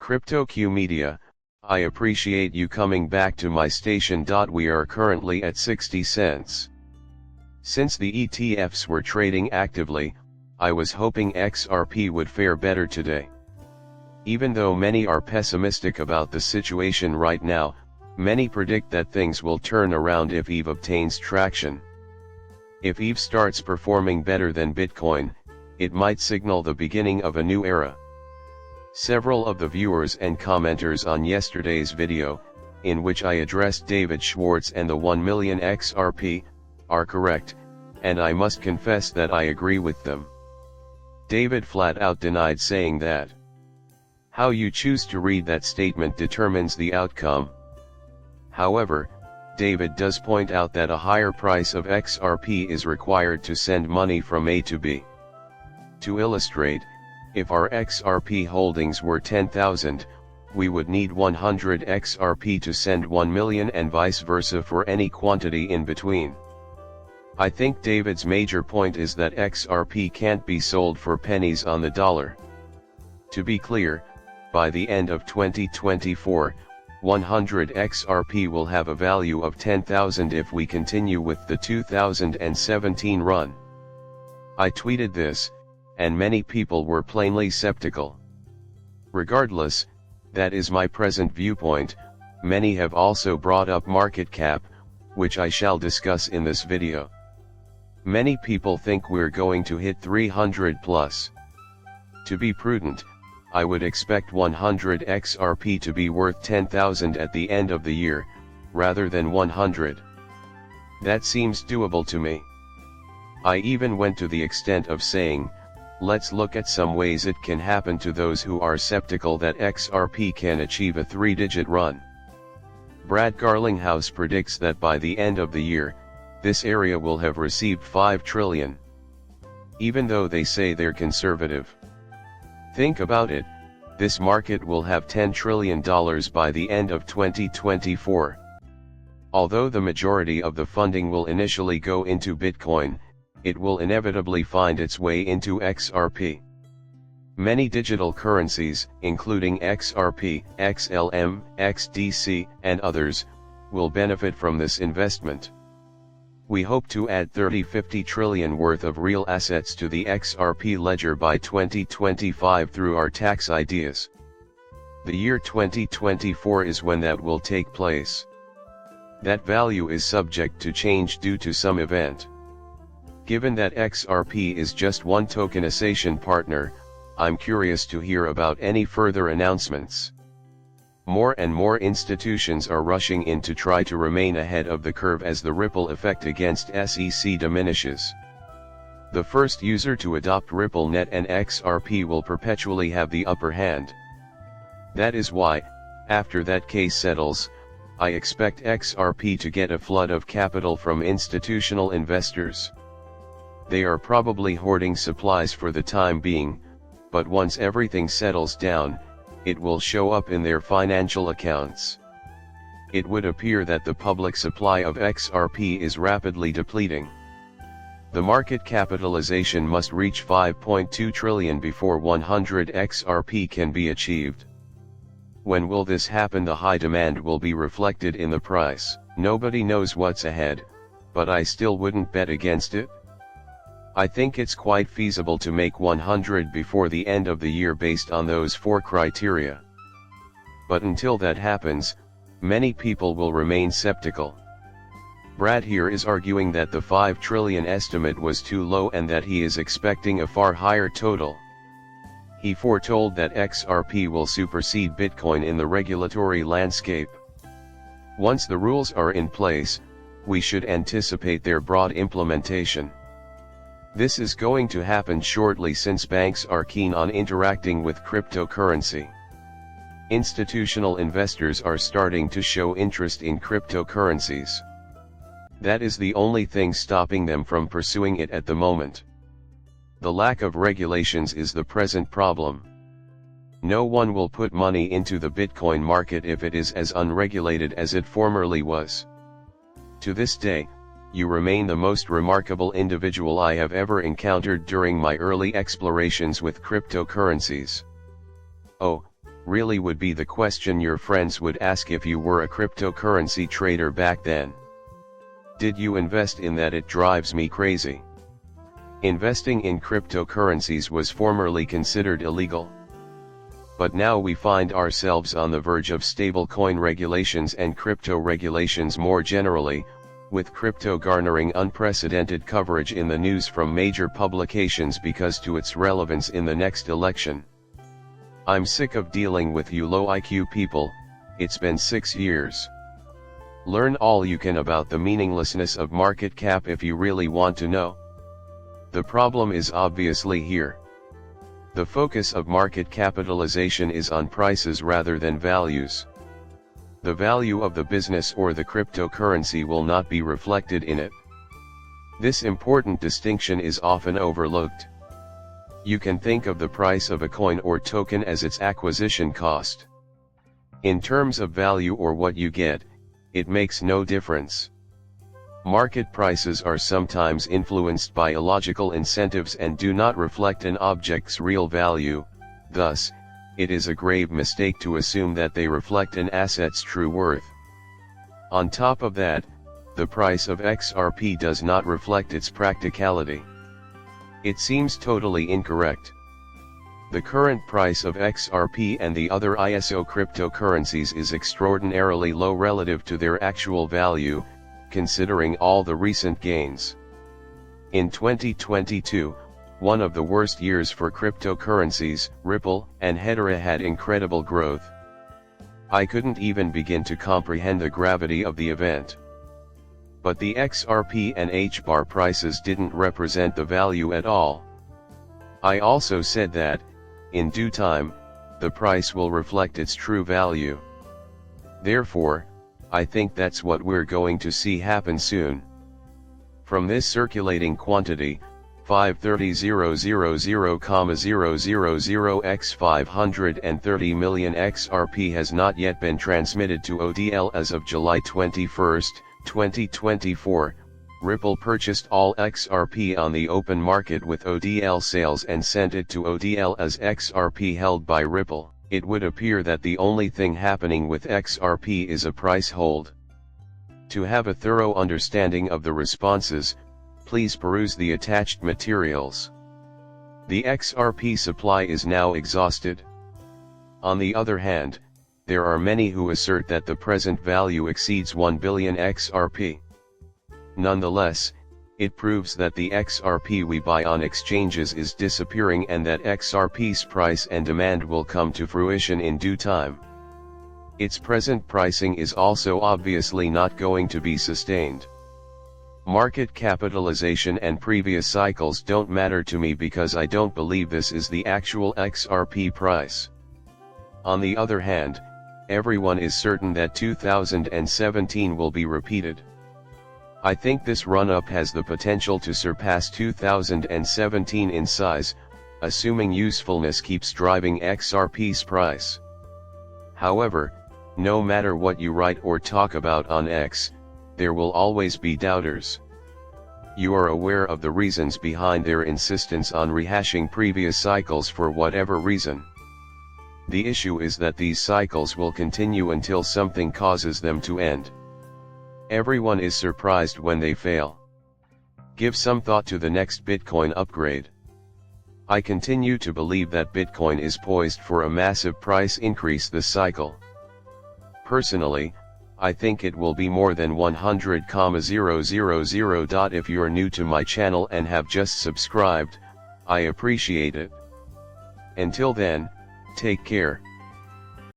CryptoQ Media, I appreciate you coming back to my station. We are currently at 60 cents. Since the ETFs were trading actively, I was hoping XRP would fare better today. Even though many are pessimistic about the situation right now, many predict that things will turn around if ETH obtains traction. If ETH starts performing better than Bitcoin, it might signal the beginning of a new era. Several of the viewers and commenters on yesterday's video, in which I addressed David Schwartz and the 1 million XRP, are correct, and I must confess that I agree with them. David flat out denied saying that. How you choose to read that statement determines the outcome. However, David does point out that a higher price of XRP is required to send money from A to B. To illustrate, if our XRP holdings were 10,000, we would need 100 XRP to send 1 million and vice versa for any quantity in between. I think David's major point is that XRP can't be sold for pennies on the dollar. To be clear, by the end of 2024, 100 XRP will have a value of 10,000 if we continue with the 2017 run. I tweeted this, and many people were plainly skeptical. Regardless, that is my present viewpoint. Many have also brought up market cap, which I shall discuss in this video. Many people think we're going to hit 300 plus. To be prudent, I would expect 100 XRP to be worth 10,000 at the end of the year, rather than 100. That seems doable to me. I even went to the extent of saying, let's look at some ways it can happen to those who are skeptical that XRP can achieve a 3-digit run. Brad Garlinghouse predicts that by the end of the year, this area will have received 5 trillion. Even though they say they're conservative. Think about it, this market will have $10 trillion by the end of 2024. Although the majority of the funding will initially go into Bitcoin, it will inevitably find its way into XRP. Many digital currencies, including XRP, XLM, XDC, and others, will benefit from this investment. We hope to add 30-50 trillion worth of real assets to the XRP ledger by 2025 through our tax ideas. The year 2024 is when that will take place. That value is subject to change due to some event. Given that XRP is just one tokenization partner, I'm curious to hear about any further announcements. More and more institutions are rushing in to try to remain ahead of the curve as the ripple effect against SEC diminishes. The first user to adopt RippleNet and XRP will perpetually have the upper hand. That is why, after that case settles, I expect XRP to get a flood of capital from institutional investors. They are probably hoarding supplies for the time being, but once everything settles down, it will show up in their financial accounts. It would appear that the public supply of XRP is rapidly depleting. The market capitalization must reach 5.2 trillion before 100 XRP can be achieved. When will this happen? The high demand will be reflected in the price. Nobody knows what's ahead, but I still wouldn't bet against it. I think it's quite feasible to make 100 before the end of the year based on those 4 criteria. But until that happens, many people will remain skeptical. Brad here is arguing that the 5 trillion estimate was too low and that he is expecting a far higher total. He foretold that XRP will supersede Bitcoin in the regulatory landscape. Once the rules are in place, we should anticipate their broad implementation. This is going to happen shortly since banks are keen on interacting with cryptocurrency. Institutional investors are starting to show interest in cryptocurrencies. That is the only thing stopping them from pursuing it at the moment. The lack of regulations is the present problem. No one will put money into the Bitcoin market if it is as unregulated as it formerly was. To this day, you remain the most remarkable individual I have ever encountered during my early explorations with cryptocurrencies. Oh, really would be the question your friends would ask if you were a cryptocurrency trader back then. Did you invest in that? It drives me crazy. Investing in cryptocurrencies was formerly considered illegal. But now we find ourselves on the verge of stablecoin regulations and crypto regulations more generally, with crypto garnering unprecedented coverage in the news from major publications because to its relevance in the next election. I'm sick of dealing with you low IQ people. It's been 6 years. Learn all you can about the meaninglessness of market cap if you really want to know. The problem is obviously here. The focus of market capitalization is on prices rather than values. The value of the business or the cryptocurrency will not be reflected in it. This important distinction is often overlooked. You can think of the price of a coin or token as its acquisition cost. In terms of value or what you get, it makes no difference. Market prices are sometimes influenced by illogical incentives and do not reflect an object's real value. Thus, it is a grave mistake to assume that they reflect an asset's true worth. On top of that, the price of XRP does not reflect its practicality. It seems totally incorrect. The current price of XRP and the other ISO cryptocurrencies is extraordinarily low relative to their actual value, considering all the recent gains. In 2022, one of the worst years for cryptocurrencies, Ripple and Hedera had incredible growth. I couldn't even begin to comprehend the gravity of the event. But the XRP and HBAR prices didn't represent the value at all. I also said that, in due time, the price will reflect its true value. Therefore, I think that's what we're going to see happen soon. From this circulating quantity, 530,000,000 x 530 million XRP has not yet been transmitted to ODL as of July 21, 2024. Ripple purchased all XRP on the open market with ODL sales and sent it to ODL as XRP held by Ripple. It would appear that the only thing happening with XRP is a price hold. To have a thorough understanding of the responses, please peruse the attached materials. The XRP supply is now exhausted. On the other hand, there are many who assert that the present value exceeds 1 billion XRP. Nonetheless, it proves that the XRP we buy on exchanges is disappearing and that XRP's price and demand will come to fruition in due time. Its present pricing is also obviously not going to be sustained. Market capitalization and previous cycles don't matter to me because I don't believe this is the actual XRP price. On the other hand, everyone is certain that 2017 will be repeated. I think this run-up has the potential to surpass 2017 in size, assuming usefulness keeps driving XRP's price. However, no matter what you write or talk about on X, there will always be doubters. You are aware of the reasons behind their insistence on rehashing previous cycles for whatever reason. The issue is that these cycles will continue until something causes them to end. Everyone is surprised when they fail. Give some thought to the next Bitcoin upgrade. I continue to believe that Bitcoin is poised for a massive price increase this cycle. Personally, I think it will be more than 100,000. If you're new to my channel and have just subscribed, I appreciate it. Until then, take care.